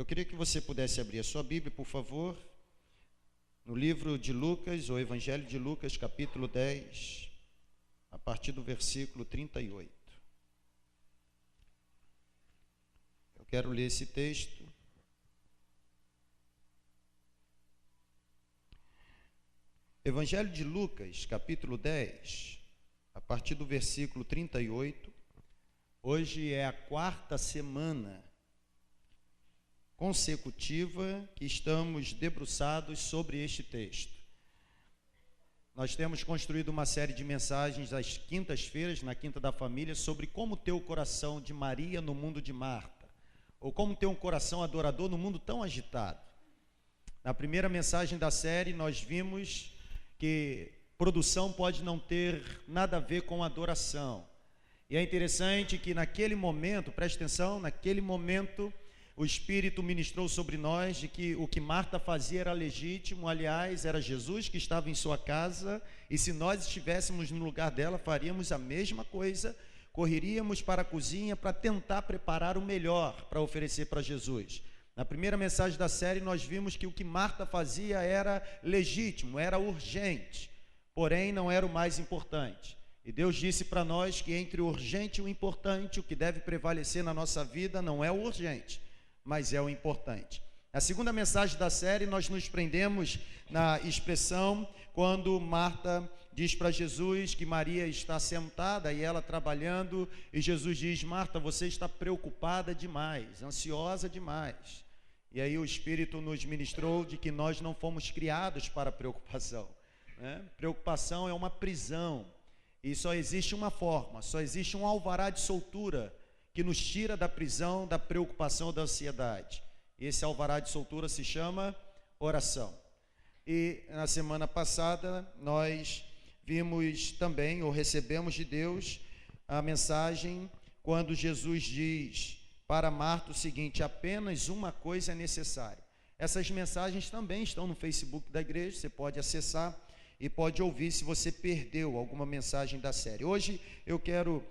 Eu queria que você pudesse abrir a sua Bíblia, por favor, no livro de Lucas, ou Evangelho de Lucas, capítulo 10, a partir do versículo 38. Eu quero ler esse texto. Evangelho de Lucas, capítulo 10, a partir do versículo 38. Hoje é a quarta semana consecutiva que estamos debruçados sobre este texto. Nós temos construído uma série de mensagens às quintas-feiras, na Quinta da Família, sobre como ter o coração de Maria no mundo de Marta, ou como ter um coração adorador no mundo tão agitado. Na primeira mensagem da série, nós vimos que produção pode não ter nada a ver com adoração. E é interessante que naquele momento, preste atenção, naquele momento o Espírito ministrou sobre nós de que o que Marta fazia era legítimo, aliás, era Jesus que estava em sua casa, e se nós estivéssemos no lugar dela, faríamos a mesma coisa, correríamos para a cozinha para tentar preparar o melhor para oferecer para Jesus. Na primeira mensagem da série, nós vimos que o que Marta fazia era legítimo, era urgente, porém não era o mais importante. E Deus disse para nós que entre o urgente e o importante, o que deve prevalecer na nossa vida não é o urgente, mas é o importante. Na segunda mensagem da série, nós nos prendemos na expressão quando Marta diz para Jesus que Maria está sentada e ela trabalhando, e Jesus diz: Marta, você está preocupada demais, ansiosa demais. E aí o Espírito nos ministrou de que nós não fomos criados para preocupação, né? Preocupação é uma prisão, e só existe uma forma, só existe um alvará de soltura que nos tira da prisão, da preocupação, da ansiedade. Esse alvará de soltura se chama oração. E na semana passada nós vimos também, ou recebemos de Deus, a mensagem quando Jesus diz para Marta o seguinte: apenas uma coisa é necessária. Essas mensagens também estão no Facebook da igreja, você pode acessar e pode ouvir se você perdeu alguma mensagem da série. Hoje eu quero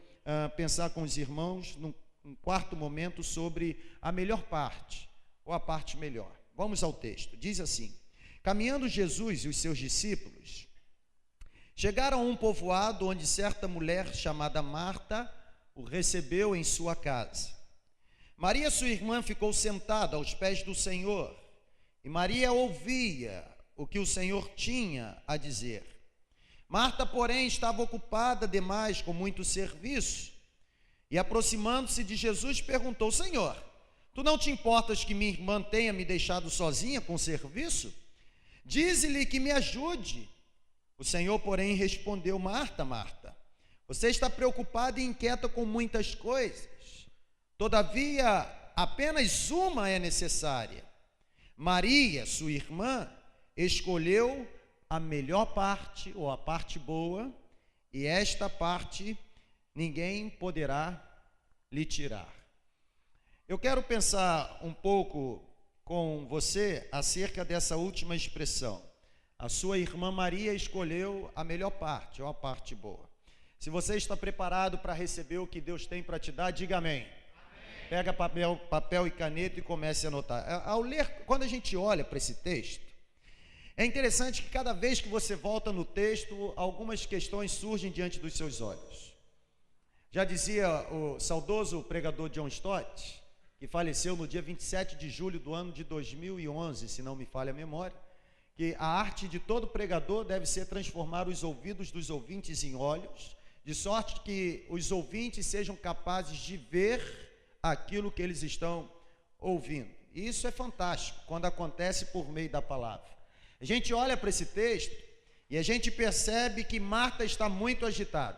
pensar com os irmãos num quarto momento sobre a melhor parte, ou a parte melhor. Vamos ao texto. Diz assim: caminhando Jesus e os seus discípulos chegaram a um povoado onde certa mulher chamada Marta o recebeu em sua casa. Maria, sua irmã, ficou sentada aos pés do Senhor, e Maria ouvia o que o Senhor tinha a dizer. Marta, porém, estava ocupada demais com muito serviço, e aproximando-se de Jesus, perguntou: Senhor, tu não te importas que minha irmã tenha me deixado sozinha com o serviço? Dize-lhe que me ajude. O Senhor, porém, respondeu: Marta, Marta, você está preocupada e inquieta com muitas coisas. Todavia, apenas uma é necessária. Maria, sua irmã, escolheu a melhor parte, ou a parte boa, e esta parte ninguém poderá lhe tirar. Eu quero pensar um pouco com você acerca dessa última expressão. A sua irmã Maria escolheu a melhor parte, ou a parte boa. Se você está preparado para receber o que Deus tem para te dar, diga amém. Pega papel e caneta e comece a anotar. Ao ler, quando a gente olha para esse texto, é interessante que cada vez que você volta no texto, algumas questões surgem diante dos seus olhos. Já dizia o saudoso pregador John Stott, que faleceu no dia 27 de julho do ano de 2011, se não me falha a memória, que a arte de todo pregador deve ser transformar os ouvidos dos ouvintes em olhos, de sorte que os ouvintes sejam capazes de ver aquilo que eles estão ouvindo. E isso é fantástico quando acontece por meio da palavra. A gente olha para esse texto e a gente percebe que Marta está muito agitada.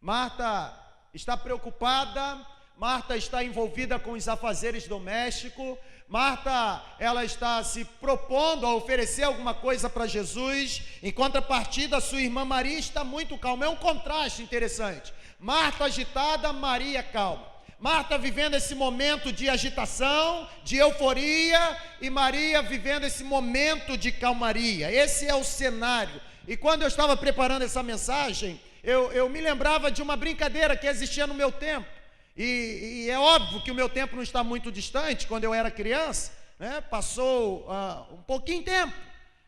Marta está preocupada, Marta está envolvida com os afazeres domésticos, Marta, ela está se propondo a oferecer alguma coisa para Jesus, em contrapartida, sua irmã Maria está muito calma. É um contraste interessante. Marta agitada, Maria calma. Marta vivendo esse momento de agitação, de euforia, e Maria vivendo esse momento de calmaria. Esse é o cenário. E quando eu estava preparando essa mensagem, eu me lembrava de uma brincadeira que existia no meu tempo, E é óbvio que o meu tempo não está muito distante, quando eu era criança, né? Passou um pouquinho de tempo.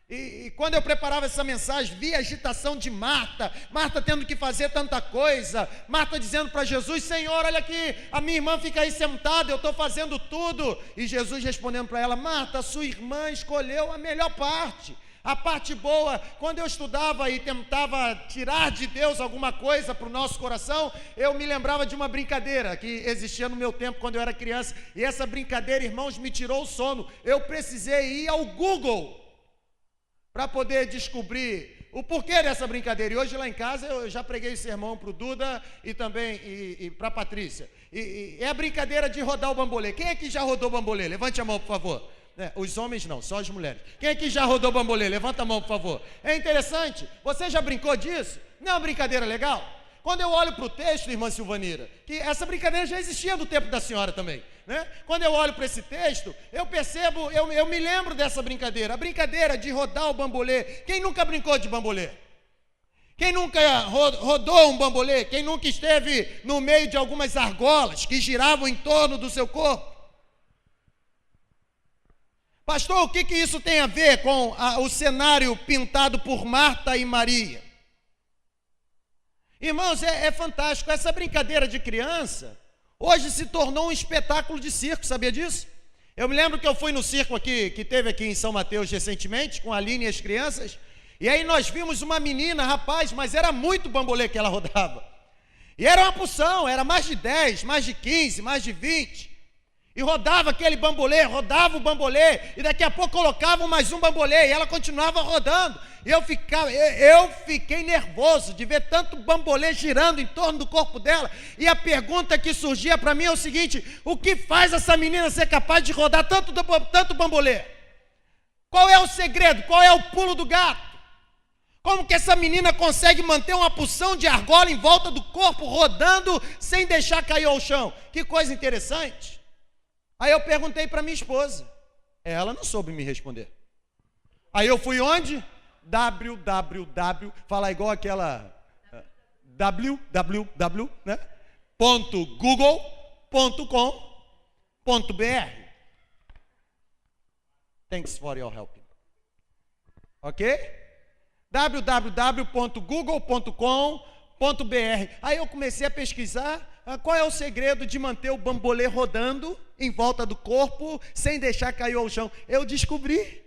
E quando eu preparava essa mensagem, vi a agitação de Marta tendo que fazer tanta coisa, Marta dizendo para Jesus: Senhor, olha aqui, a minha irmã fica aí sentada, eu estou fazendo tudo. E Jesus respondendo para ela: Marta, sua irmã escolheu a melhor parte. A parte boa. Quando eu estudava e tentava tirar de Deus alguma coisa para o nosso coração, eu me lembrava de uma brincadeira que existia no meu tempo quando eu era criança, e essa brincadeira, irmãos, me tirou o sono. Eu precisei ir ao Google para poder descobrir o porquê dessa brincadeira. E hoje lá em casa eu já preguei esse sermão para o Duda e também para a Patrícia. E é a brincadeira de rodar o bambolê. Quem é que já rodou bambolê? Levante a mão, por favor. Os homens não, só as mulheres. Quem é que já rodou bambolê? Levanta a mão, por favor. É interessante. Você já brincou disso? Não é uma brincadeira legal? Quando eu olho para o texto, irmã Silvanira, que essa brincadeira já existia no tempo da senhora também, né? Quando eu olho para esse texto, eu percebo, eu me lembro dessa brincadeira, a brincadeira de rodar o bambolê. Quem nunca brincou de bambolê? Quem nunca rodou um bambolê? Quem nunca esteve no meio de algumas argolas que giravam em torno do seu corpo? Pastor, o que isso tem a ver com o cenário pintado por Marta e Maria? Irmãos, é fantástico. Essa brincadeira de criança hoje se tornou um espetáculo de circo, sabia disso? Eu me lembro que eu fui no circo aqui, que teve aqui em São Mateus recentemente, com a Aline e as crianças, e aí nós vimos uma menina, rapaz, mas era muito bambolê que ela rodava. E era uma porção, era mais de 10, mais de 15, mais de 20. E rodava aquele bambolê, rodava o bambolê, e daqui a pouco colocavam mais um bambolê, e ela continuava rodando. E eu fiquei nervoso de ver tanto bambolê girando em torno do corpo dela. E a pergunta que surgia para mim é o seguinte: o que faz essa menina ser capaz de rodar tanto bambolê? Qual é o segredo? Qual é o pulo do gato? Como que essa menina consegue manter uma porção de argola em volta do corpo, rodando, sem deixar cair ao chão? Que coisa interessante. Aí eu perguntei para minha esposa, ela não soube me responder. Aí eu fui onde? Falar igual aquela www, né? .google.com.br. Thanks for your help. Ok? www.google.com.br. Aí eu comecei a pesquisar qual é o segredo de manter o bambolê rodando em volta do corpo sem deixar cair ao chão. Eu descobri.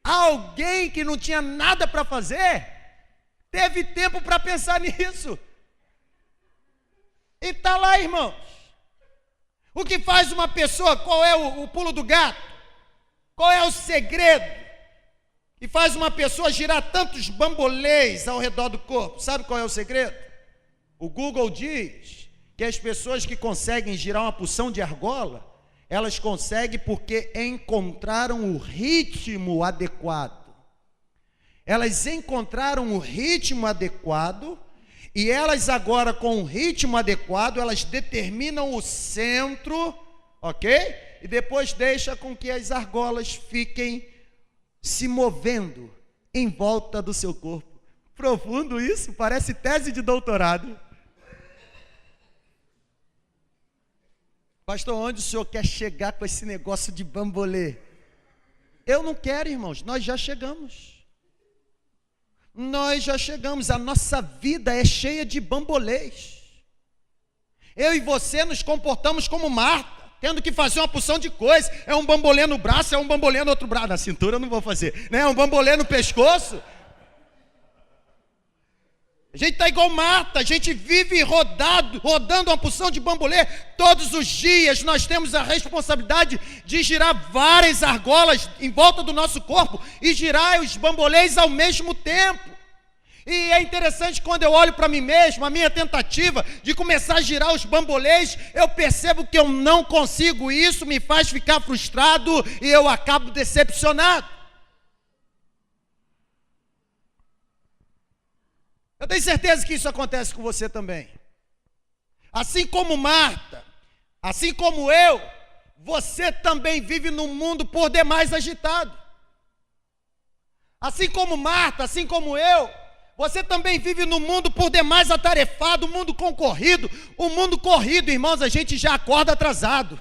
Alguém que não tinha nada para fazer teve tempo para pensar nisso. E está lá, irmãos. O que faz uma pessoa? Qual é o pulo do gato? Qual é o segredo que faz uma pessoa girar tantos bambolês ao redor do corpo? Sabe qual é o segredo? O Google diz que as pessoas que conseguem girar uma porção de argola, elas conseguem porque encontraram o ritmo adequado. Elas encontraram o ritmo adequado, e elas agora, com o ritmo adequado, elas determinam o centro, ok? E depois deixa com que as argolas fiquem se movendo em volta do seu corpo. Profundo isso, parece tese de doutorado. Pastor, onde o senhor quer chegar com esse negócio de bambolê? Eu não quero, irmãos, nós já chegamos. Nós já chegamos, a nossa vida é cheia de bambolês. Eu e você nos comportamos como Marta, tendo que fazer uma porção de coisas. É um bambolê no braço, é um bambolê no outro braço. Na cintura eu não vou fazer, né? É um bambolê no pescoço. A gente está igual Marta, a gente vive rodando uma porção de bambolê. Todos os dias nós temos a responsabilidade de girar várias argolas em volta do nosso corpo e girar os bambolês ao mesmo tempo. E é interessante, quando eu olho para mim mesmo, a minha tentativa de começar a girar os bambolês, eu percebo que eu não consigo. Isso me faz ficar frustrado e eu acabo decepcionado. Eu tenho certeza que isso acontece com você também. Assim como Marta, assim como eu, você também vive num mundo por demais agitado. Assim como Marta, assim como eu, Você também vive no mundo por demais atarefado, mundo concorrido. O mundo corrido, irmãos, a gente já acorda atrasado.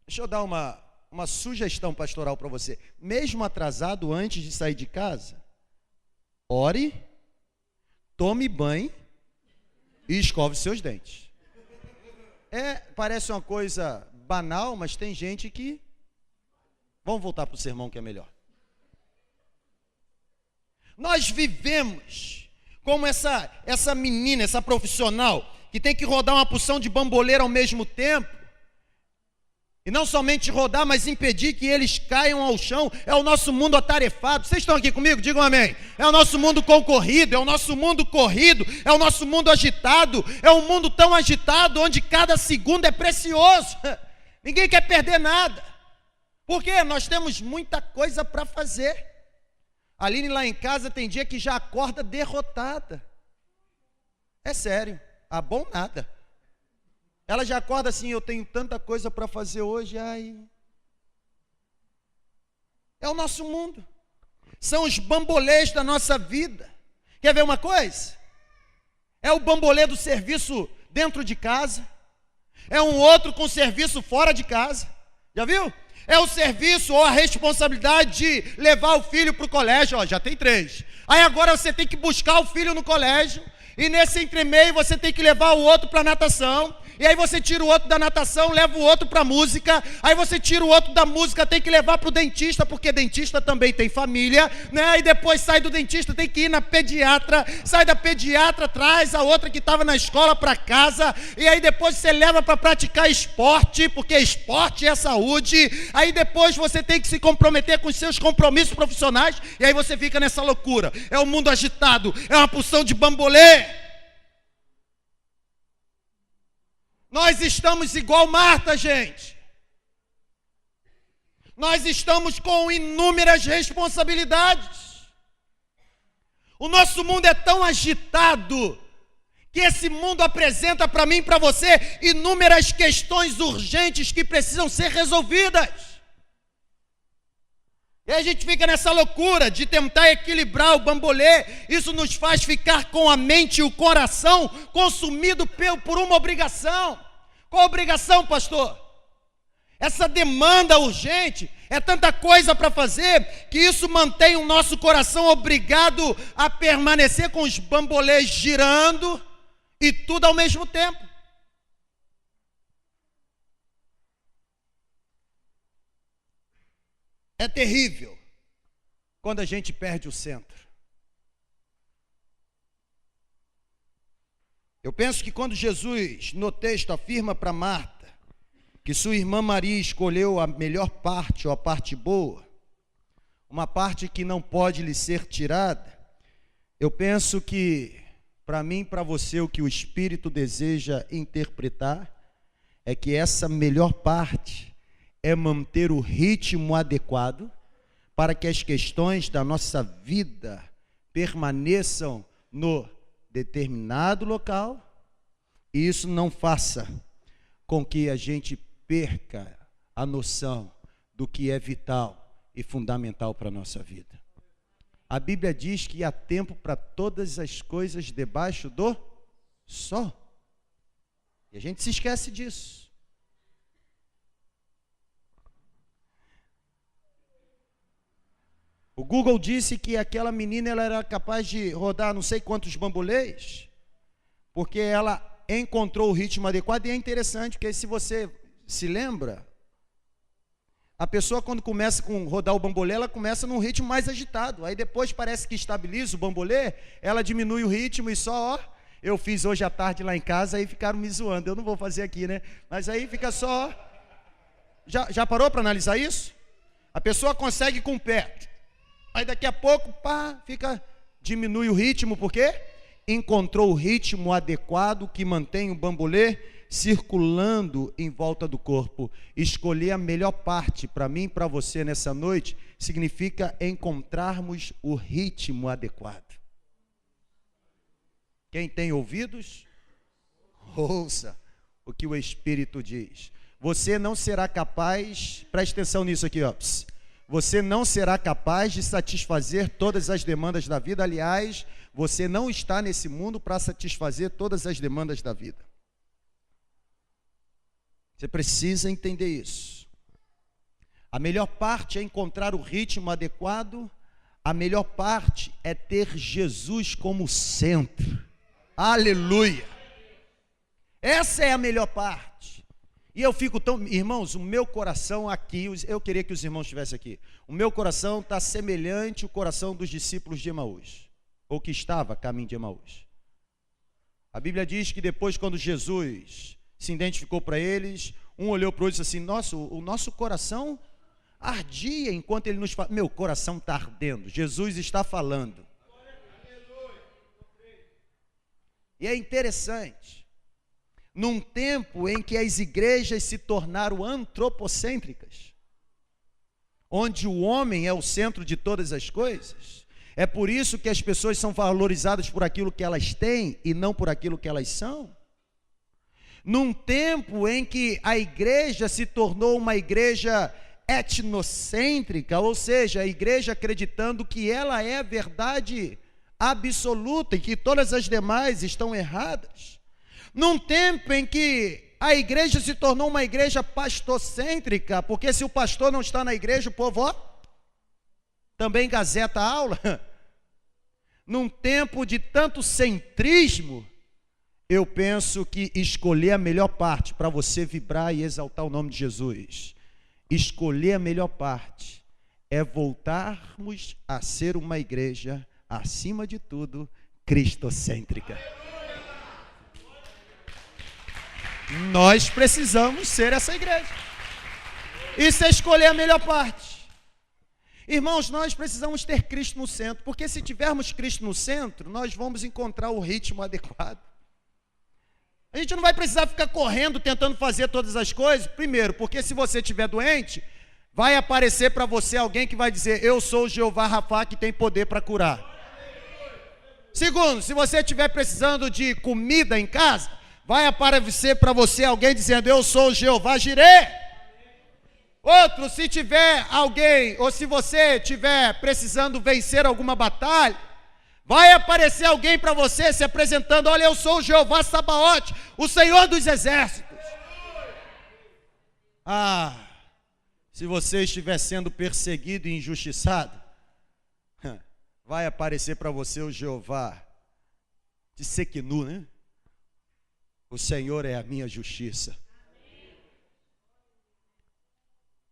Deixa eu dar uma sugestão pastoral para você. Mesmo atrasado, antes de sair de casa, ore, tome banho e escove seus dentes. Parece uma coisa banal, mas tem gente que... Vamos voltar para o sermão que é melhor. Nós vivemos como essa menina, essa profissional, que tem que rodar uma porção de bamboleira ao mesmo tempo, e não somente rodar, mas impedir que eles caiam ao chão. É o nosso mundo atarefado. Vocês estão aqui comigo? Digam amém. É o nosso mundo concorrido, é o nosso mundo corrido, é o nosso mundo agitado, é um mundo tão agitado, onde cada segundo é precioso. Ninguém quer perder nada. Por quê? Nós temos muita coisa para fazer. A Aline lá em casa tem dia que já acorda derrotada. É sério, a bom nada. Ela já acorda assim, eu tenho tanta coisa para fazer hoje, ai. É o nosso mundo. São os bambolês da nossa vida. Quer ver uma coisa? É o bambolê do serviço dentro de casa. É um outro com serviço fora de casa. Já viu? É o serviço ou a responsabilidade de levar o filho para o colégio. Ó, já tem 3. Aí agora você tem que buscar o filho no colégio. E nesse entremeio você tem que levar o outro para a natação. E aí você tira o outro da natação, leva o outro para a música. Aí você tira o outro da música, tem que levar para o dentista, porque dentista também tem família, né? E depois sai do dentista, tem que ir na pediatra. Sai da pediatra, traz a outra que estava na escola para casa. E aí depois você leva para praticar esporte, porque esporte é saúde. Aí depois você tem que se comprometer com os seus compromissos profissionais. E aí você fica nessa loucura. É um mundo agitado, é uma porção de bambolê. Nós estamos igual Marta, gente. Nós estamos com inúmeras responsabilidades. O nosso mundo é tão agitado que esse mundo apresenta para mim e para você inúmeras questões urgentes que precisam ser resolvidas. E a gente fica nessa loucura de tentar equilibrar o bambolê. Isso nos faz ficar com a mente e o coração consumido por uma obrigação. Qual obrigação, pastor? Essa demanda urgente, é tanta coisa para fazer, que isso mantém o nosso coração obrigado a permanecer com os bambolês girando e tudo ao mesmo tempo. É terrível quando a gente perde o centro. Eu penso que quando Jesus, no texto, afirma para Marta que sua irmã Maria escolheu a melhor parte, ou a parte boa, uma parte que não pode lhe ser tirada, eu penso que, para mim e para você, o que o Espírito deseja interpretar é que essa melhor parte é manter o ritmo adequado para que as questões da nossa vida permaneçam no determinado local, e isso não faça com que a gente perca a noção do que é vital e fundamental para a nossa vida. A Bíblia diz que há tempo para todas as coisas debaixo do sol, e a gente se esquece disso. O Google disse que aquela menina ela era capaz de rodar não sei quantos bambolês, porque ela encontrou o ritmo adequado. E é interessante, porque se você se lembra, a pessoa quando começa com rodar o bambolê, ela começa num ritmo mais agitado. Aí depois parece que estabiliza o bambolê, ela diminui o ritmo e só, ó, eu fiz hoje à tarde lá em casa, aí ficaram me zoando. Eu não vou fazer aqui, né? Mas aí fica só... Já parou para analisar isso? A pessoa consegue com o pé. Aí daqui a pouco, diminui o ritmo, por quê? Encontrou o ritmo adequado que mantém o bambolê circulando em volta do corpo. Escolher a melhor parte para mim e para você nessa noite significa encontrarmos o ritmo adequado. Quem tem ouvidos, ouça o que o Espírito diz. Você não será capaz, preste atenção nisso aqui, ó. você não será capaz de satisfazer todas as demandas da vida. Aliás, você não está nesse mundo para satisfazer todas as demandas da vida. Você precisa entender isso. A melhor parte é encontrar o ritmo adequado. A melhor parte é ter Jesus como centro. Aleluia! Essa é a melhor parte. E eu fico tão... Irmãos, o meu coração aqui... Eu queria que os irmãos estivessem aqui. O meu coração está semelhante ao coração dos discípulos de Emaús. Ou que estava a caminho de Emaús. A Bíblia diz que depois, quando Jesus se identificou para eles, um olhou para o outro e disse assim: nossa, o nosso coração ardia enquanto ele nos fala. Meu coração está ardendo. Jesus está falando. E é interessante. Num tempo em que as igrejas se tornaram antropocêntricas, onde o homem é o centro de todas as coisas, é por isso que as pessoas são valorizadas por aquilo que elas têm e não por aquilo que elas são. Num tempo em que a igreja se tornou uma igreja etnocêntrica, ou seja, a igreja acreditando que ela é a verdade absoluta e que todas as demais estão erradas. Num tempo em que a igreja se tornou uma igreja pastorcêntrica, porque se o pastor não está na igreja, o povo também gazeta a aula. Num tempo de tanto centrismo, eu penso que escolher a melhor parte para você vibrar e exaltar o nome de Jesus, escolher a melhor parte é voltarmos a ser uma igreja, acima de tudo, cristocêntrica. Nós precisamos ser essa igreja. Isso é escolher a melhor parte. Irmãos, nós precisamos ter Cristo no centro, porque se tivermos Cristo no centro, nós vamos encontrar o ritmo adequado. A gente não vai precisar ficar correndo, tentando fazer todas as coisas. Primeiro, porque se você estiver doente, vai aparecer para você alguém que vai dizer: eu sou o Jeová Rafá, que tem poder para curar. Segundo, se você estiver precisando de comida em casa, vai aparecer para você alguém dizendo: eu sou o Jeová Jirê. Outro, se tiver alguém, ou se você estiver precisando vencer alguma batalha, vai aparecer alguém para você se apresentando: olha, eu sou o Jeová Sabaote, o Senhor dos Exércitos. Se você estiver sendo perseguido e injustiçado, vai aparecer para você o Jeová de Sequinu, né? O Senhor é a minha justiça.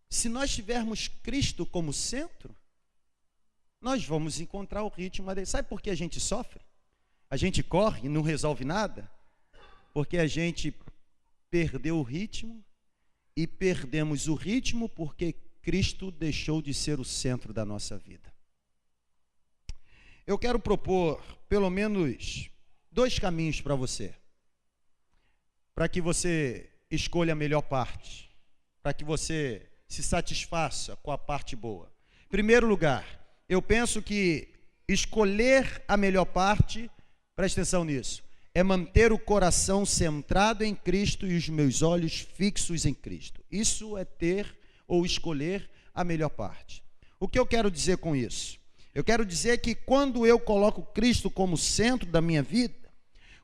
Se nós tivermos Cristo como centro, nós vamos encontrar o ritmo dele. Sabe por que a gente sofre? A gente corre e não resolve nada? Porque a gente perdeu o ritmo, e perdemos o ritmo porque Cristo deixou de ser o centro da nossa vida. Eu quero propor pelo menos 2 caminhos para você, para que você escolha a melhor parte, para que você se satisfaça com a parte boa. Em primeiro lugar, eu penso que escolher a melhor parte, preste atenção nisso, é manter o coração centrado em Cristo e os meus olhos fixos em Cristo. Isso é ter ou escolher a melhor parte. O que eu quero dizer com isso? Eu quero dizer que quando eu coloco Cristo como centro da minha vida,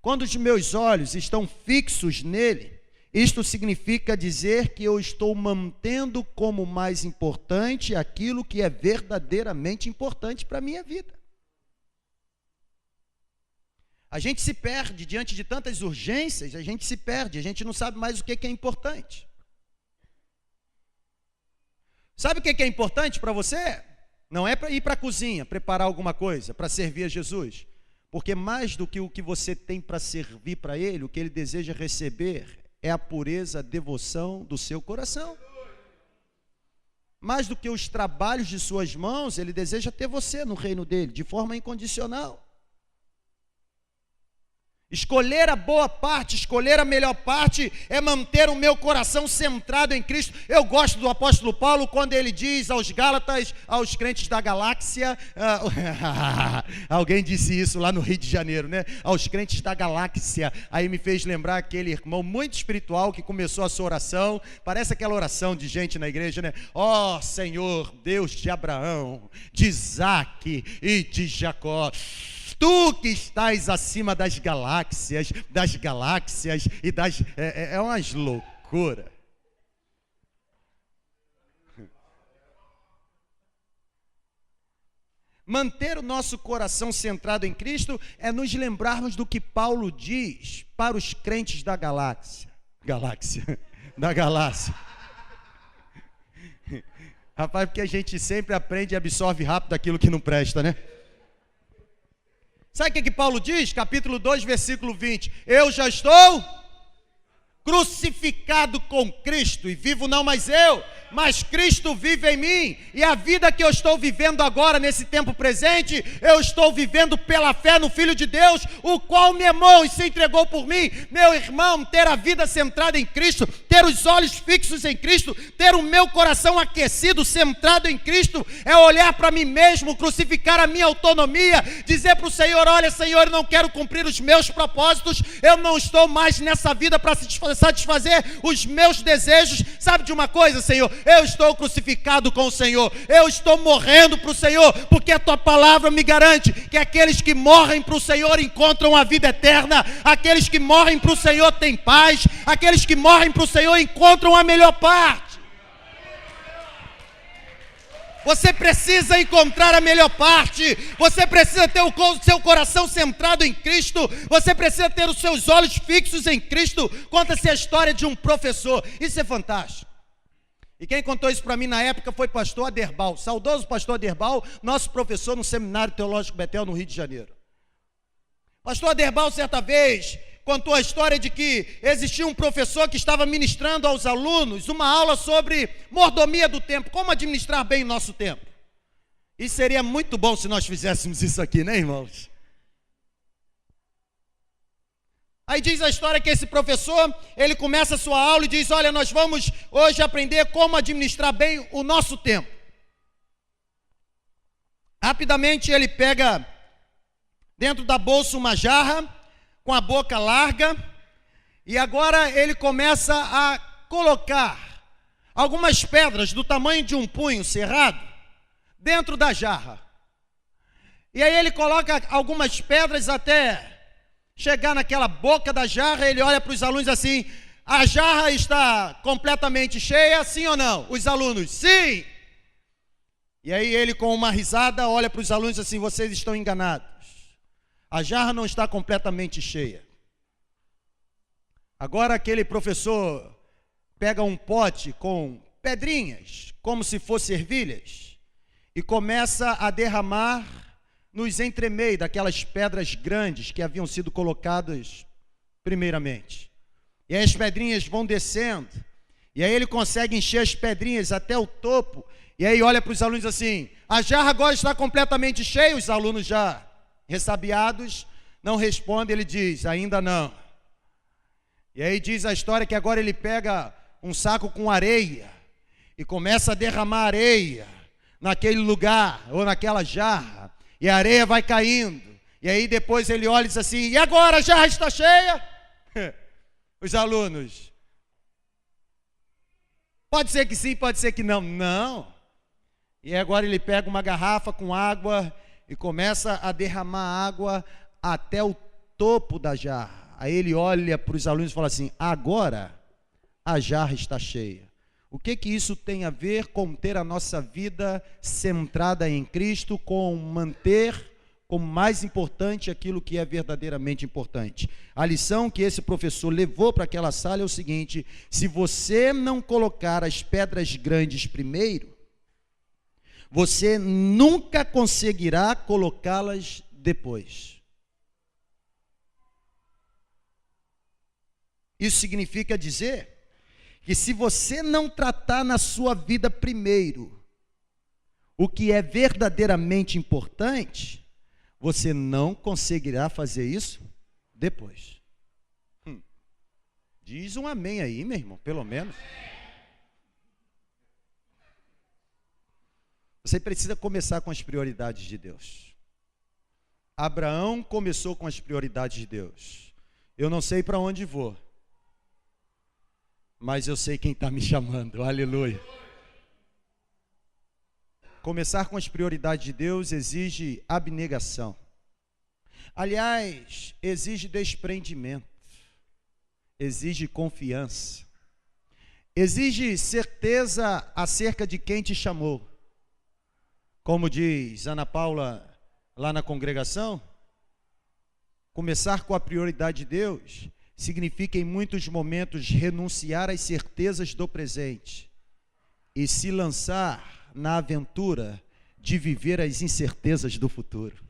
quando os meus olhos estão fixos nele, isto significa dizer que eu estou mantendo como mais importante aquilo que é verdadeiramente importante para a minha vida. A gente se perde diante de tantas urgências, a gente não sabe mais o que é importante. Sabe o que é importante para você? Não é para ir para a cozinha, preparar alguma coisa, para servir a Jesus. Porque mais do que o que você tem para servir para Ele, o que Ele deseja receber é a pureza, a devoção do seu coração. Mais do que os trabalhos de suas mãos, Ele deseja ter você no reino dele, de forma incondicional. Escolher a boa parte, escolher a melhor parte é manter o meu coração centrado em Cristo. Eu gosto do apóstolo Paulo quando ele diz aos Gálatas, aos crentes da galáxia, alguém disse isso lá no Rio de Janeiro, né? Aos crentes da galáxia. Aí me fez lembrar aquele irmão muito espiritual que começou a sua oração, parece aquela oração de gente na igreja, né? Ó Senhor, Deus de Abraão, de Isaque e de Jacó, Tu que estás acima das galáxias e das... É umas loucuras. Manter o nosso coração centrado em Cristo é nos lembrarmos do que Paulo diz para os crentes da galáxia. Da galáxia. Rapaz, porque a gente sempre aprende e absorve rápido aquilo que não presta, né? Sabe o que Paulo diz? Capítulo 2, versículo 20. Eu já estou crucificado com Cristo, e vivo não mais eu, mas Cristo vive em mim, e a vida que eu estou vivendo agora, nesse tempo presente, eu estou vivendo pela fé no Filho de Deus, o qual me amou e se entregou por mim. Meu irmão, ter a vida centrada em Cristo, ter os olhos fixos em Cristo, ter o meu coração aquecido, centrado em Cristo, é olhar para mim mesmo, crucificar a minha autonomia, dizer para o Senhor, olha Senhor, eu não quero cumprir os meus propósitos, eu não estou mais nessa vida para satisfazer os meus desejos. Sabe de uma coisa, Senhor? Eu estou crucificado com o Senhor, eu estou morrendo para o Senhor, porque a Tua palavra me garante que aqueles que morrem para o Senhor encontram a vida eterna, aqueles que morrem para o Senhor têm paz, aqueles que morrem para o Senhor encontram a melhor parte. Você precisa encontrar a melhor parte, você precisa ter o seu coração centrado em Cristo, você precisa ter os seus olhos fixos em Cristo. Conta-se a história de um professor, isso é fantástico. E quem contou isso para mim na época foi pastor Aderbal, saudoso pastor Aderbal, nosso professor no Seminário Teológico Betel, no Rio de Janeiro. Pastor Aderbal, certa vez, contou a história de que existia um professor que estava ministrando aos alunos uma aula sobre mordomia do tempo, como administrar bem o nosso tempo. E seria muito bom se nós fizéssemos isso aqui, né, irmãos? Aí diz a história que esse professor, ele começa a sua aula e diz, olha, nós vamos hoje aprender como administrar bem o nosso tempo. Rapidamente ele pega dentro da bolsa uma jarra, com a boca larga, e agora ele começa a colocar algumas pedras do tamanho de um punho cerrado dentro da jarra. E aí ele coloca algumas pedras até chegar naquela boca da jarra. Ele olha para os alunos assim, a jarra está completamente cheia, sim ou não? Os alunos, sim! E aí ele com uma risada olha para os alunos assim, vocês estão enganados. A jarra não está completamente cheia. Agora aquele professor pega um pote com pedrinhas, como se fossem ervilhas, e começa a derramar nos entremeios daquelas pedras grandes que haviam sido colocadas primeiramente. E aí as pedrinhas vão descendo, e aí ele consegue encher as pedrinhas até o topo, e aí olha para os alunos assim, a jarra agora está completamente cheia. Os alunos já ressabiados não respondem, ele diz, ainda não. E aí diz a história que agora ele pega um saco com areia e começa a derramar areia naquele lugar ou naquela jarra, e a areia vai caindo, e aí depois ele olha e diz assim, e agora a jarra está cheia? Os alunos, pode ser que sim, pode ser que não. Não. E agora ele pega uma garrafa com água e começa a derramar água até o topo da jarra. Aí ele olha para os alunos e fala assim, agora a jarra está cheia. O que isso tem a ver com ter a nossa vida centrada em Cristo, com manter como mais importante aquilo que é verdadeiramente importante? A lição que esse professor levou para aquela sala é o seguinte, se você não colocar as pedras grandes primeiro, você nunca conseguirá colocá-las depois. Isso significa dizer que se você não tratar na sua vida primeiro o que é verdadeiramente importante, você não conseguirá fazer isso depois. Diz um amém aí, meu irmão, pelo menos. Você precisa começar com as prioridades de Deus. Abraão começou com as prioridades de Deus. Eu não sei para onde vou, mas eu sei quem está me chamando. Aleluia. Começar com as prioridades de Deus exige abnegação. Aliás, exige desprendimento, exige confiança, exige certeza acerca de quem te chamou. Como diz Ana Paula lá na congregação, começar com a prioridade de Deus significa em muitos momentos renunciar às certezas do presente e se lançar na aventura de viver as incertezas do futuro.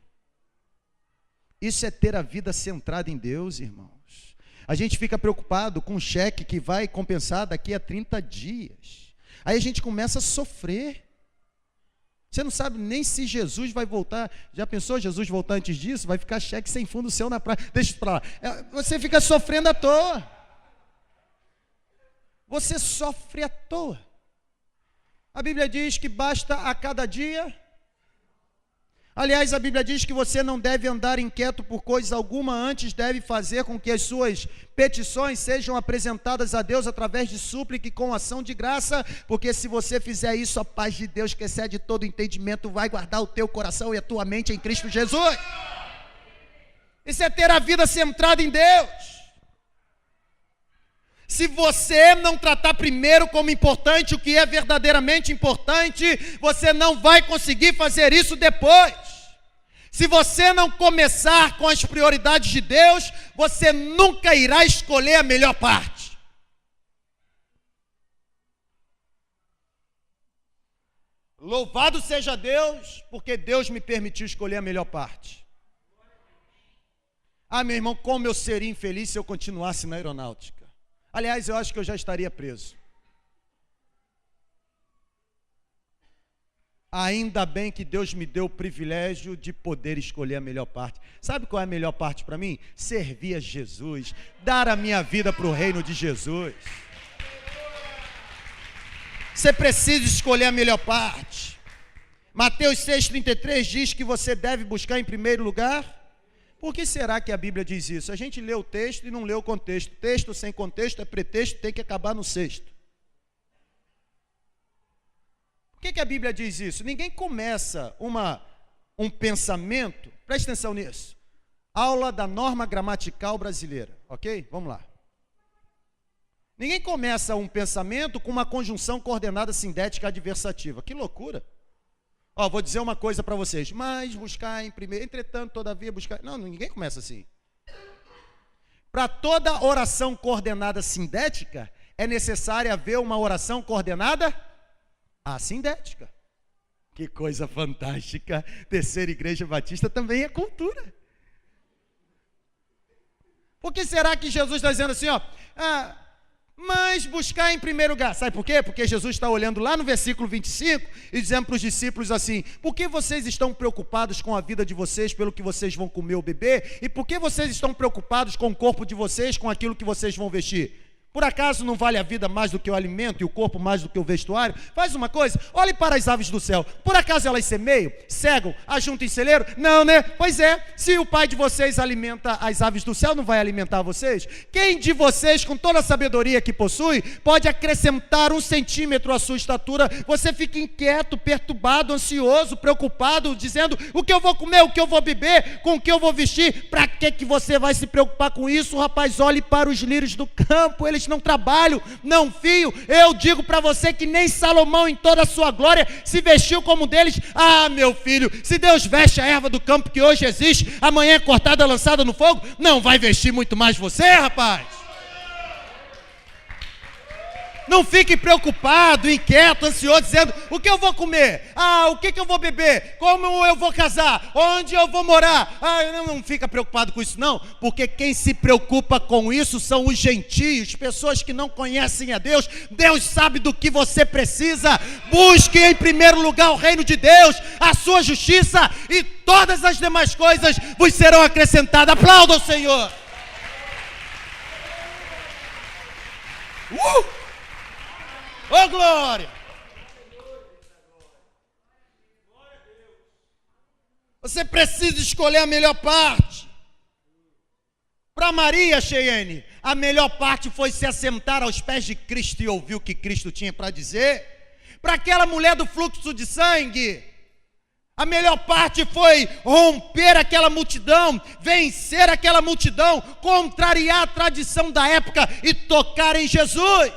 Isso é ter a vida centrada em Deus, irmãos. A gente fica preocupado com um cheque que vai compensar daqui a 30 dias. Aí a gente começa a sofrer. Você não sabe nem se Jesus vai voltar. Já pensou Jesus voltar antes disso? Vai ficar cheque sem fundo seu na praia. Deixa isso para lá. Você fica sofrendo à toa. Você sofre à toa. A Bíblia diz que basta a cada dia. Aliás, a Bíblia diz que você não deve andar inquieto por coisa alguma, antes deve fazer com que as suas petições sejam apresentadas a Deus através de súplica e com ação de graça, porque se você fizer isso, a paz de Deus, que excede todo entendimento, vai guardar o teu coração e a tua mente em Cristo Jesus. Isso é ter a vida centrada em Deus. Se você não tratar primeiro como importante o que é verdadeiramente importante, você não vai conseguir fazer isso depois. Se você não começar com as prioridades de Deus, você nunca irá escolher a melhor parte. Louvado seja Deus, porque Deus me permitiu escolher a melhor parte. Ah, meu irmão, como eu seria infeliz se eu continuasse na aeronáutica. Aliás, eu acho que eu já estaria preso. Ainda bem que Deus me deu o privilégio de poder escolher a melhor parte. Sabe qual é a melhor parte para mim? Servir a Jesus, dar a minha vida para o reino de Jesus. Você precisa escolher a melhor parte. Mateus 6,33 diz que você deve buscar em primeiro lugar. Por que será que a Bíblia diz isso? A gente lê o texto e não lê o contexto. Texto sem contexto é pretexto, tem que acabar no sexto. Por que a Bíblia diz isso? Ninguém começa um pensamento, presta atenção nisso. Aula da norma gramatical brasileira, ok? Vamos lá. Ninguém começa um pensamento com uma conjunção coordenada sindética adversativa. Que loucura! Ó, vou dizer uma coisa para vocês. Mas buscar em primeiro, entretanto, todavia, buscar... Não, ninguém começa assim. Para toda oração coordenada sindética, é necessário haver uma oração coordenada assindética. Que coisa fantástica. Terceira Igreja Batista também é cultura. Por que será que Jesus está dizendo assim, ó... mas buscar em primeiro lugar. Sabe por quê? Porque Jesus está olhando lá no versículo 25 e dizendo para os discípulos assim: por que vocês estão preocupados com a vida de vocês, pelo que vocês vão comer ou beber? E por que vocês estão preocupados com o corpo de vocês, com aquilo que vocês vão vestir? Por acaso não vale a vida mais do que o alimento e o corpo mais do que o vestuário? Faz uma coisa, olhe para as aves do céu. Por acaso elas semeiam, cegam, ajuntam em celeiro? Não, né? Pois é, se o pai de vocês alimenta as aves do céu, não vai alimentar vocês? Quem de vocês, com toda a sabedoria que possui, pode acrescentar 1 centímetro à sua estatura? Você fica inquieto, perturbado, ansioso, preocupado, dizendo: o que eu vou comer, o que eu vou beber, com o que eu vou vestir? Para que você vai se preocupar com isso, rapaz? Olhe para os lírios do campo, eles não trabalham, não fiam. Eu digo para você que nem Salomão em toda a sua glória se vestiu como um deles. Ah, meu filho, se Deus veste a erva do campo que hoje existe, amanhã é cortada, lançada no fogo, não vai vestir muito mais você, rapaz? Não fique preocupado, inquieto, ansioso, dizendo: o que eu vou comer? O que eu vou beber? Como eu vou casar? Onde eu vou morar? Não fica preocupado com isso não, porque quem se preocupa com isso são os gentios, pessoas que não conhecem a Deus. Deus sabe do que você precisa. Busque em primeiro lugar o reino de Deus, a sua justiça, e todas as demais coisas vos serão acrescentadas. Aplauda o Senhor. Ô, glória! Você precisa escolher a melhor parte. Para Maria, Cheyenne, a melhor parte foi se assentar aos pés de Cristo e ouvir o que Cristo tinha para dizer. Para aquela mulher do fluxo de sangue, a melhor parte foi romper aquela multidão, vencer aquela multidão, contrariar a tradição da época e tocar em Jesus.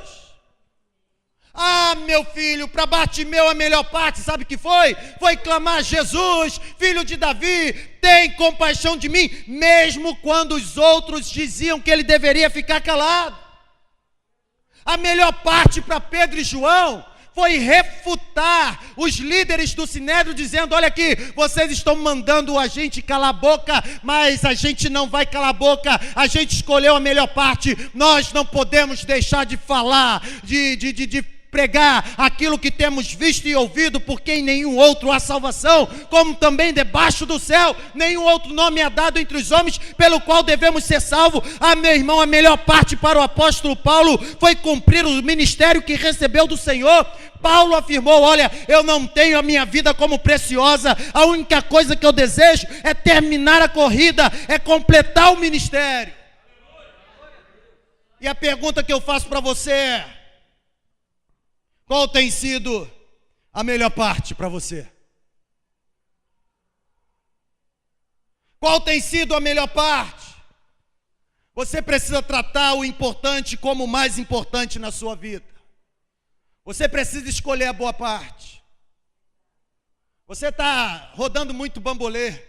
Ah, meu filho, para Bartimeu a melhor parte, sabe o que foi? Foi clamar: Jesus, filho de Davi, tem compaixão de mim, mesmo quando os outros diziam que ele deveria ficar calado. A melhor parte para Pedro e João foi refutar os líderes do Sinédrio, dizendo: olha aqui, vocês estão mandando a gente calar a boca, mas a gente não vai calar a boca, a gente escolheu a melhor parte, nós não podemos deixar de falar, de pregar aquilo que temos visto e ouvido, porque em nenhum outro há salvação, como também debaixo do céu, nenhum outro nome é dado entre os homens, pelo qual devemos ser salvos. Ah, meu irmão, a melhor parte para o apóstolo Paulo foi cumprir o ministério que recebeu do Senhor. Paulo afirmou: olha, eu não tenho a minha vida como preciosa, a única coisa que eu desejo é terminar a corrida, é completar o ministério. E a pergunta que eu faço para você é: qual tem sido a melhor parte para você? Qual tem sido a melhor parte? Você precisa tratar o importante como o mais importante na sua vida. Você precisa escolher a boa parte. Você está rodando muito bambolê.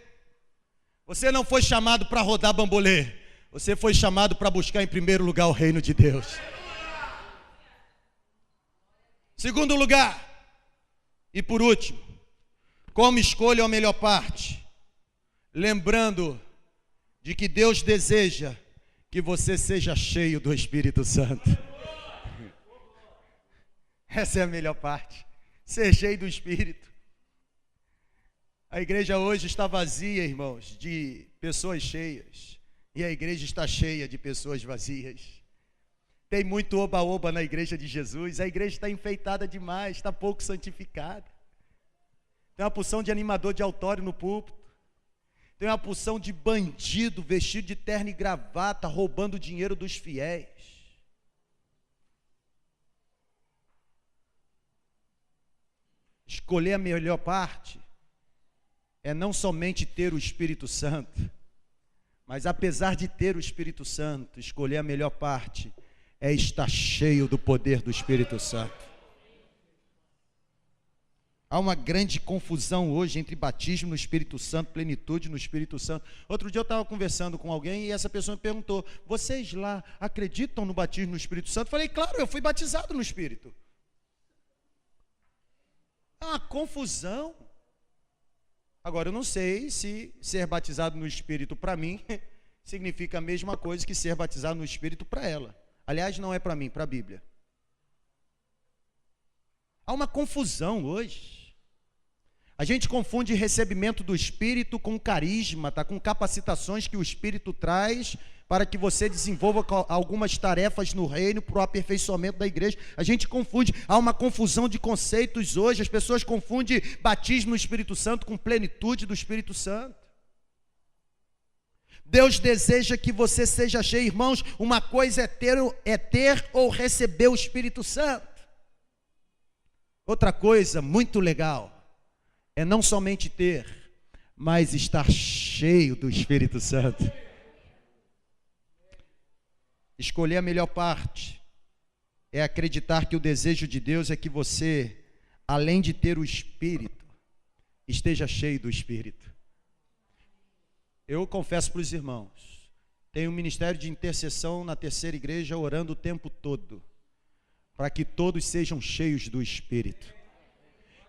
Você não foi chamado para rodar bambolê. Você foi chamado para buscar em primeiro lugar o reino de Deus. Segundo lugar, e por último, como escolha a melhor parte? Lembrando de que Deus deseja que você seja cheio do Espírito Santo. Essa é a melhor parte, ser cheio do Espírito. A igreja hoje está vazia, irmãos, de pessoas cheias, e a igreja está cheia de pessoas vazias. Tem muito oba-oba na igreja de Jesus, a igreja está enfeitada demais, está pouco santificada. Tem uma porção de animador de autório no púlpito, tem uma porção de bandido vestido de terno e gravata, roubando o dinheiro dos fiéis. Escolher a melhor parte é não somente ter o Espírito Santo, mas apesar de ter o Espírito Santo, escolher a melhor parte é estar cheio do poder do Espírito Santo. Há uma grande confusão hoje entre batismo no Espírito Santo, plenitude no Espírito Santo. Outro dia eu estava conversando com alguém e essa pessoa me perguntou: vocês lá acreditam no batismo no Espírito Santo? Eu falei: claro, eu fui batizado no Espírito. É uma confusão. Agora, eu não sei se ser batizado no Espírito para mim significa a mesma coisa que ser batizado no Espírito para ela. Aliás, não é para mim, para a Bíblia. Há uma confusão hoje. A gente confunde recebimento do Espírito com carisma, com capacitações que o Espírito traz para que você desenvolva algumas tarefas no reino para o aperfeiçoamento da igreja. A gente confunde, há uma confusão de conceitos hoje. As pessoas confundem batismo no Espírito Santo com plenitude do Espírito Santo. Deus deseja que você seja cheio, irmãos. Uma coisa é ter ou receber o Espírito Santo. Outra coisa muito legal é não somente ter, mas estar cheio do Espírito Santo. Escolher a melhor parte é acreditar que o desejo de Deus é que você, além de ter o Espírito, esteja cheio do Espírito. Eu confesso para os irmãos, tenho um ministério de intercessão na terceira igreja, orando o tempo todo, para que todos sejam cheios do Espírito.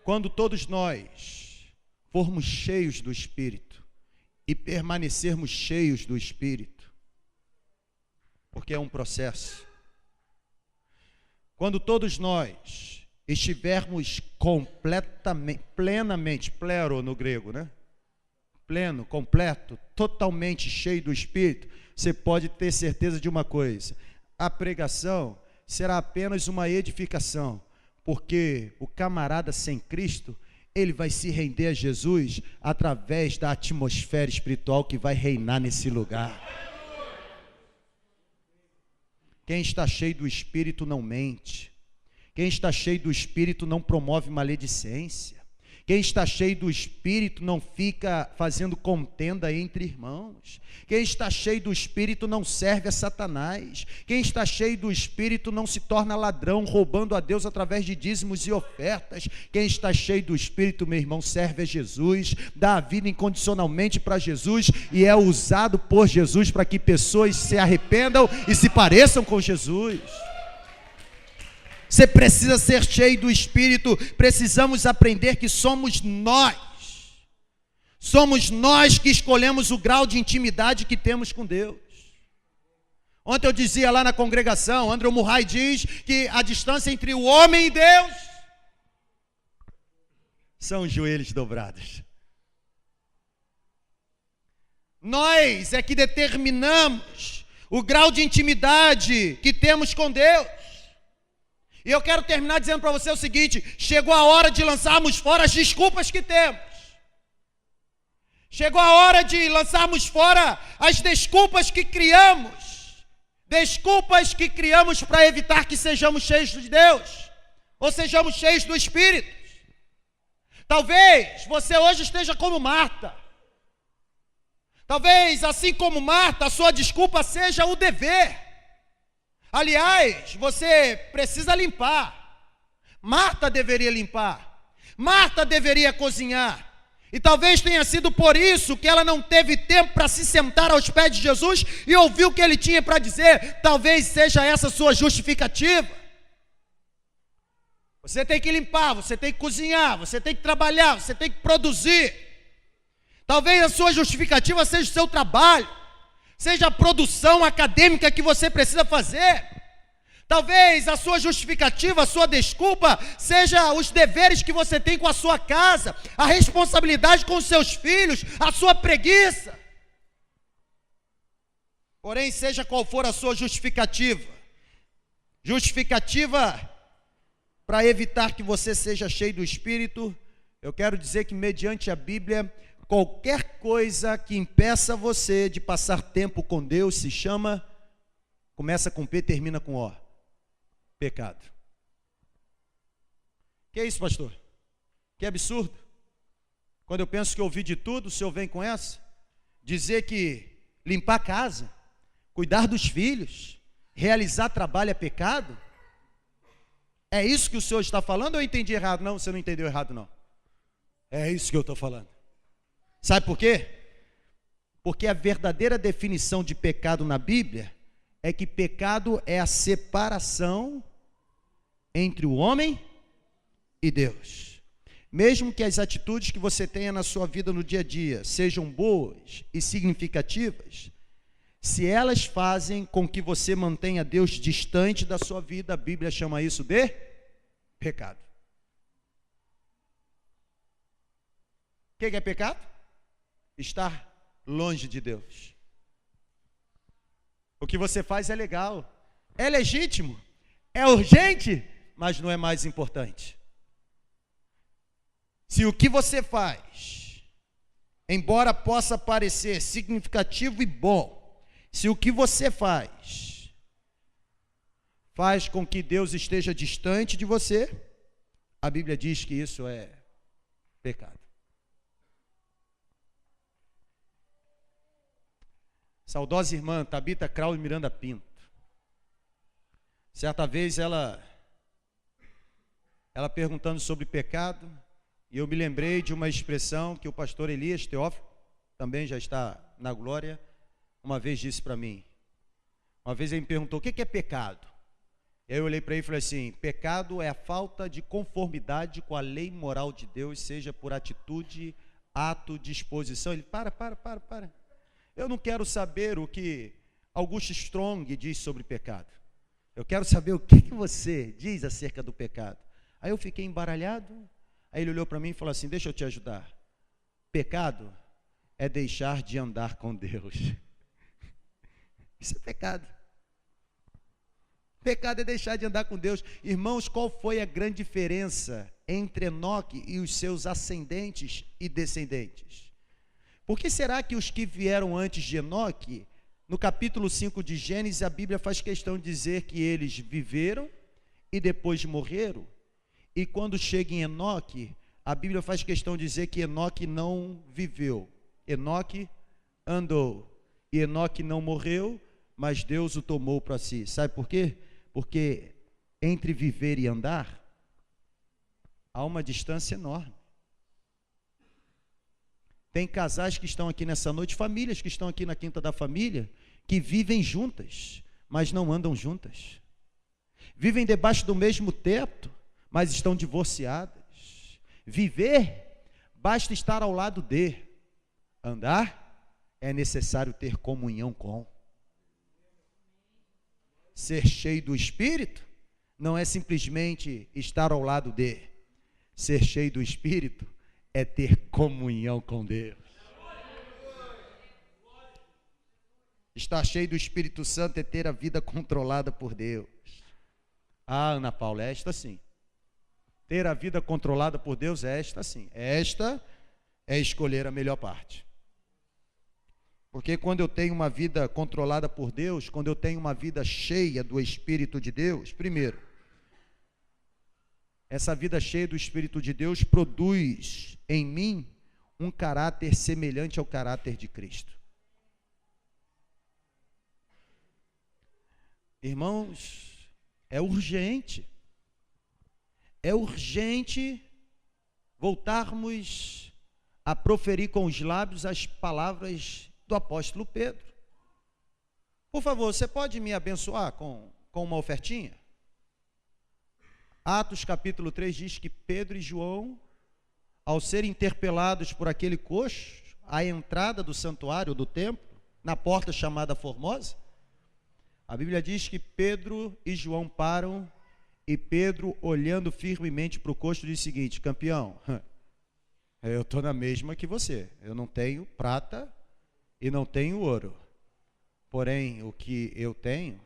Quando todos nós formos cheios do Espírito e permanecermos cheios do Espírito, porque é um processo. Quando todos nós estivermos completamente, plenamente, plero no grego, né? Pleno, completo, totalmente cheio do Espírito, você pode ter certeza de uma coisa: a pregação será apenas uma edificação, porque o camarada sem Cristo, ele vai se render a Jesus através da atmosfera espiritual que vai reinar nesse lugar. Quem está cheio do Espírito não mente. Quem está cheio do Espírito não promove maledicência. Quem está cheio do Espírito não fica fazendo contenda entre irmãos. Quem está cheio do Espírito não serve a Satanás. Quem está cheio do Espírito não se torna ladrão, roubando a Deus através de dízimos e ofertas. Quem está cheio do Espírito, meu irmão, serve a Jesus, dá a vida incondicionalmente para Jesus e é usado por Jesus para que pessoas se arrependam e se pareçam com Jesus. Você precisa ser cheio do Espírito. Precisamos aprender que somos nós que escolhemos o grau de intimidade que temos com Deus. Ontem eu dizia lá na congregação, André Murray diz que a distância entre o homem e Deus são os joelhos dobrados. Nós é que determinamos o grau de intimidade que temos com Deus. E eu quero terminar dizendo para você o seguinte: chegou a hora de lançarmos fora as desculpas que temos. Chegou a hora de lançarmos fora as desculpas que criamos. Desculpas que criamos para evitar que sejamos cheios de Deus, ou sejamos cheios do Espírito. Talvez você hoje esteja como Marta. Talvez, assim como Marta, a sua desculpa seja o dever. Aliás, você precisa limpar. Marta deveria limpar. Marta deveria cozinhar. E talvez tenha sido por isso que ela não teve tempo para se sentar aos pés de Jesus e ouvir o que ele tinha para dizer. Talvez seja essa a sua justificativa. Você tem que limpar, você tem que cozinhar, você tem que trabalhar, você tem que produzir. Talvez a sua justificativa seja o seu trabalho, seja a produção acadêmica que você precisa fazer. Talvez a sua justificativa, a sua desculpa, seja os deveres que você tem com a sua casa, a responsabilidade com os seus filhos, a sua preguiça. Porém, seja qual for a sua justificativa para evitar que você seja cheio do Espírito, eu quero dizer que mediante a Bíblia, qualquer coisa que impeça você de passar tempo com Deus se chama, começa com P, termina com O, pecado. Que é isso, pastor? Que absurdo. Quando eu penso que eu ouvi de tudo, o senhor vem com essa? Dizer que limpar a casa, cuidar dos filhos, realizar trabalho é pecado? É isso que o senhor está falando ou eu entendi errado? Não, você não entendeu errado não. É isso que eu estou falando. Sabe por quê? Porque a verdadeira definição de pecado na Bíblia é que pecado é a separação entre o homem e Deus. Mesmo que as atitudes que você tenha na sua vida no dia a dia sejam boas e significativas, se elas fazem com que você mantenha Deus distante da sua vida, a Bíblia chama isso de pecado. O que é pecado? Estar longe de Deus. O que você faz é legal, é legítimo, é urgente, mas não é mais importante. Se o que você faz, embora possa parecer significativo e bom, se o que você faz com que Deus esteja distante de você, a Bíblia diz que isso é pecado. Saudosa irmã Tabita Crau e Miranda Pinto. Certa vez ela perguntando sobre pecado, e eu me lembrei de uma expressão que o pastor Elias Teófilo, também já está na glória, uma vez disse para mim. Uma vez ele me perguntou: o que é pecado? E aí eu olhei para ele e falei assim: pecado é a falta de conformidade com a lei moral de Deus, seja por atitude, ato, disposição. Ele: para. Eu não quero saber o que Augusto Strong diz sobre pecado. Eu quero saber o que você diz acerca do pecado. Aí eu fiquei embaralhado. Aí ele olhou para mim e falou assim: deixa eu te ajudar. Pecado é deixar de andar com Deus. Isso é pecado. Pecado é deixar de andar com Deus. Irmãos, qual foi a grande diferença entre Enoque e os seus ascendentes e descendentes? Por que será que os que vieram antes de Enoque, no capítulo 5 de Gênesis, a Bíblia faz questão de dizer que eles viveram e depois morreram? E quando chega em Enoque, a Bíblia faz questão de dizer que Enoque não viveu. Enoque andou. E Enoque não morreu, mas Deus o tomou para si. Sabe por quê? Porque entre viver e andar, há uma distância enorme. Tem casais que estão aqui nessa noite, famílias que estão aqui na Quinta da Família, que vivem juntas, mas não andam juntas. Vivem debaixo do mesmo teto, mas estão divorciadas. Viver, basta estar ao lado de. Andar, é necessário ter comunhão com. Ser cheio do Espírito, não é simplesmente estar ao lado de. Ser cheio do Espírito, é ter comunhão com Deus. Estar cheio do Espírito Santo é ter a vida controlada por Deus. Ah, Ana Paula, esta sim. Ter a vida controlada por Deus é esta sim. Esta é escolher a melhor parte. Porque quando eu tenho uma vida controlada por Deus, quando eu tenho uma vida cheia do Espírito de Deus, primeiro, essa vida cheia do Espírito de Deus produz em mim um caráter semelhante ao caráter de Cristo. Irmãos, é urgente voltarmos a proferir com os lábios as palavras do apóstolo Pedro. Por favor, você pode me abençoar com uma ofertinha? Atos capítulo 3 diz que Pedro e João, ao serem interpelados por aquele coxo, à entrada do santuário do templo, na porta chamada Formosa, a Bíblia diz que Pedro e João param, e Pedro, olhando firmemente para o coxo, diz o seguinte: campeão, eu estou na mesma que você, eu não tenho prata e não tenho ouro, porém o que eu tenho,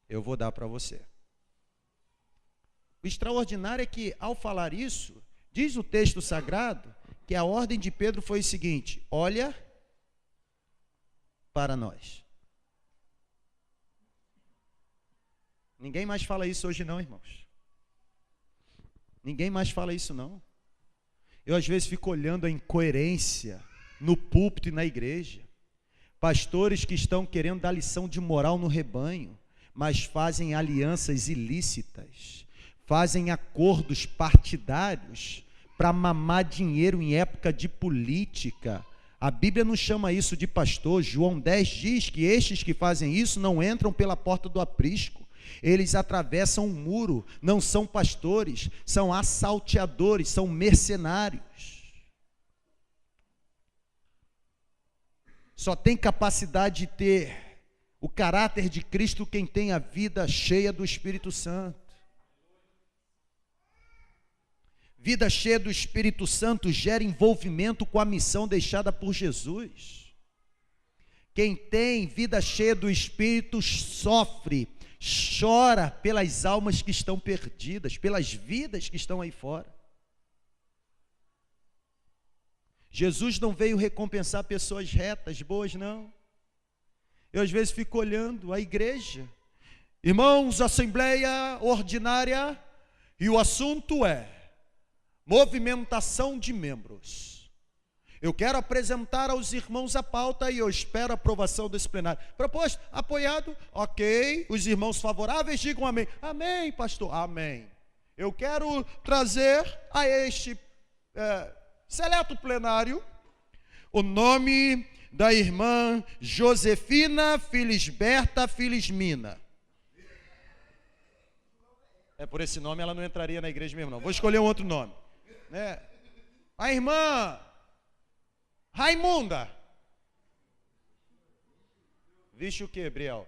eu vou dar para você. O extraordinário é que, ao falar isso, diz o texto sagrado que a ordem de Pedro foi o seguinte: olha para nós. Ninguém mais fala isso hoje não, irmãos. Ninguém mais fala isso não. Eu às vezes fico olhando a incoerência no púlpito e na igreja. Pastores que estão querendo dar lição de moral no rebanho, mas fazem alianças ilícitas, fazem acordos partidários para mamar dinheiro em época de política. A Bíblia não chama isso de pastor. João 10 diz que estes que fazem isso não entram pela porta do aprisco. Eles atravessam um muro, não são pastores, são assalteadores, são mercenários. Só tem capacidade de ter o caráter de Cristo quem tem a vida cheia do Espírito Santo. Vida cheia do Espírito Santo gera envolvimento com a missão deixada por Jesus. Quem tem vida cheia do Espírito sofre, chora pelas almas que estão perdidas, pelas vidas que estão aí fora. Jesus não veio recompensar pessoas retas, boas, não. Eu às vezes fico olhando a igreja, irmãos, assembleia ordinária, e o assunto é movimentação de membros. Eu quero apresentar aos irmãos a pauta e eu espero a aprovação desse plenário. Proposto, apoiado, ok. Os irmãos favoráveis digam amém. Amém, pastor, amém. Eu quero trazer a este seleto plenário o nome da irmã Josefina Filisberta Filismina. Por esse nome ela não entraria na igreja mesmo não. Vou escolher um outro nome. A irmã Raimunda. Vixe o que, Briel?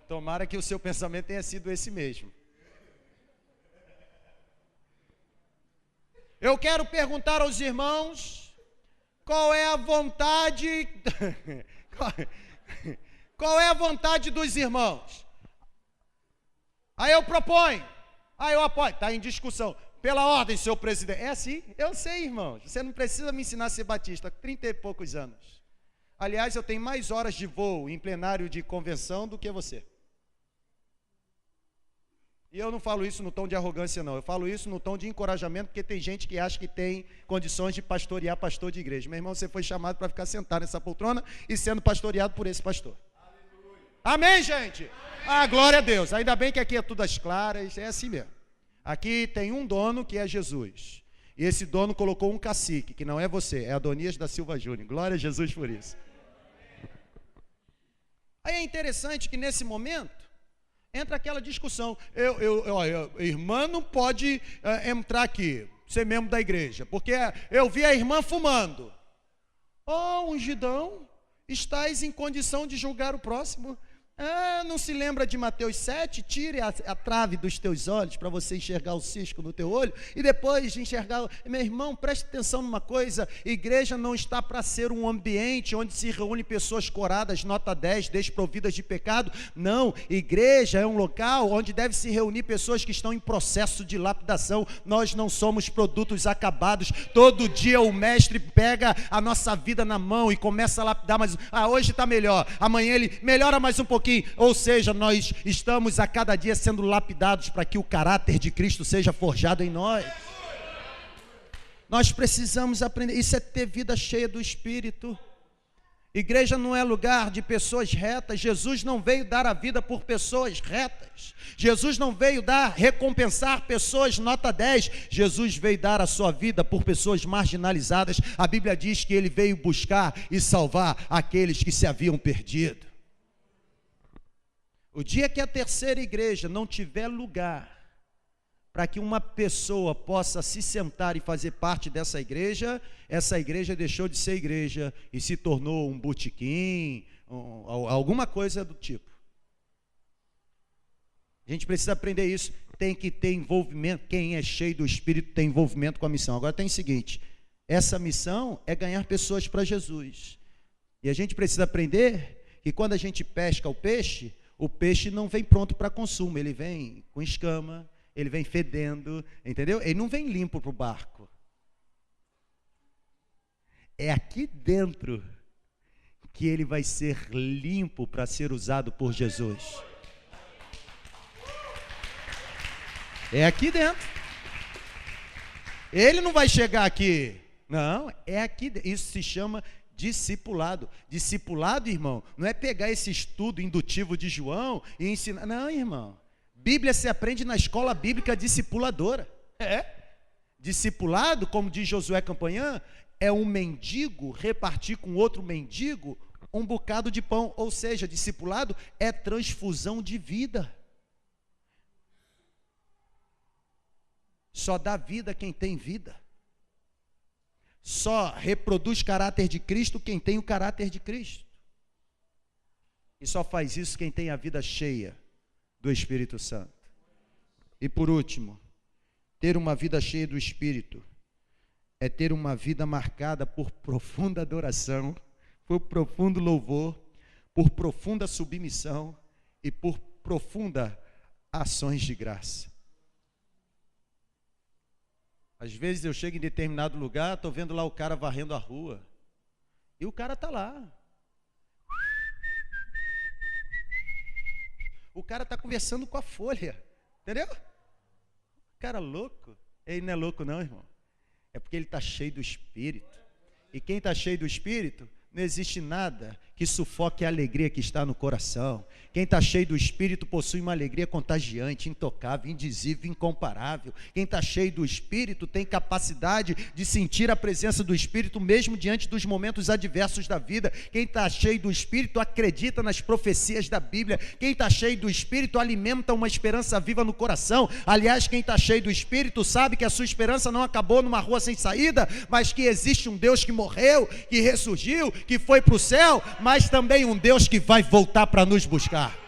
Tomara que o seu pensamento tenha sido esse mesmo. Eu quero perguntar aos irmãos qual é a vontade Qual é a vontade dos irmãos? Aí eu proponho, aí eu apoio, está em discussão. Pela ordem, senhor presidente. É assim? Eu sei, irmãos. Você não precisa me ensinar a ser batista, há 30 e poucos anos. Aliás, eu tenho mais horas de voo em plenário de convenção do que você. E eu não falo isso no tom de arrogância, não. Eu falo isso no tom de encorajamento, porque tem gente que acha que tem condições de pastorear pastor de igreja. Meu irmão, você foi chamado para ficar sentado nessa poltrona e sendo pastoreado por esse pastor. Aleluia. Amém, gente? Amém. Ah, glória a Deus. Ainda bem que aqui é tudo às claras, é assim mesmo. Aqui tem um dono que é Jesus. E esse dono colocou um cacique, que não é você, é Adonias da Silva Júnior. Glória a Jesus por isso. Aí é interessante que nesse momento, entra aquela discussão. Irmã não pode entrar aqui, ser membro da igreja, porque eu vi a irmã fumando. Oh, ungidão, estás em condição de julgar o próximo? Ah, não se lembra de Mateus 7? Tire a trave dos teus olhos para você enxergar o cisco no teu olho e depois de enxergar. Meu irmão, preste atenção numa coisa: igreja não está para ser um ambiente onde se reúne pessoas coradas, nota 10, desprovidas de pecado. Não, igreja é um local onde deve se reunir pessoas que estão em processo de lapidação. Nós não somos produtos acabados. Todo dia o mestre pega a nossa vida na mão e começa a lapidar, mas hoje está melhor, amanhã ele melhora mais um pouquinho. Ou seja, nós estamos a cada dia sendo lapidados para que o caráter de Cristo seja forjado em nós. Nós precisamos aprender, isso é ter vida cheia do Espírito. Igreja não é lugar de pessoas retas. Jesus não veio dar a vida por pessoas retas. Jesus não veio recompensar pessoas nota 10. Jesus veio dar a sua vida por pessoas marginalizadas. A Bíblia diz que ele veio buscar e salvar aqueles que se haviam perdido. O dia que a terceira igreja não tiver lugar para que uma pessoa possa se sentar e fazer parte dessa igreja, essa igreja deixou de ser igreja e se tornou um botequim, alguma coisa do tipo. A gente precisa aprender isso, tem que ter envolvimento. Quem é cheio do Espírito tem envolvimento com a missão. Agora tem o seguinte, essa missão é ganhar pessoas para Jesus. E a gente precisa aprender que quando a gente pesca o peixe não vem pronto para consumo, ele vem com escama, ele vem fedendo, entendeu? Ele não vem limpo para o barco. É aqui dentro que ele vai ser limpo para ser usado por Jesus. É aqui dentro. Ele não vai chegar aqui. Não, é aqui dentro. Isso se chama discipulado. Discipulado, irmão, não é pegar esse estudo indutivo de João e ensinar. Não, irmão. Bíblia se aprende na escola bíblica discipuladora. Discipulado, como diz Josué Campanhã, é um mendigo repartir com outro mendigo um bocado de pão. Ou seja, discipulado é transfusão de vida. Só dá vida quem tem vida. Só reproduz caráter de Cristo quem tem o caráter de Cristo. E só faz isso quem tem a vida cheia do Espírito Santo. E por último, ter uma vida cheia do Espírito é ter uma vida marcada por profunda adoração, por profundo louvor, por profunda submissão e por profunda ações de graça. Às vezes eu chego em determinado lugar, estou vendo lá o cara varrendo a rua. E o cara está lá. O cara está conversando com a folha. Entendeu? Cara louco. Ele não é louco não, irmão. É porque ele está cheio do Espírito. E quem está cheio do Espírito, não existe nada que sufoque a alegria que está no coração. Quem está cheio do Espírito possui uma alegria contagiante, intocável, indizível, incomparável. Quem está cheio do Espírito tem capacidade de sentir a presença do Espírito mesmo diante dos momentos adversos da vida. Quem está cheio do Espírito acredita nas profecias da Bíblia. Quem está cheio do Espírito alimenta uma esperança viva no coração. Aliás, quem está cheio do Espírito sabe que a sua esperança não acabou numa rua sem saída, mas que existe um Deus que morreu, que ressurgiu, que foi para o céu, mas também um Deus que vai voltar para nos buscar.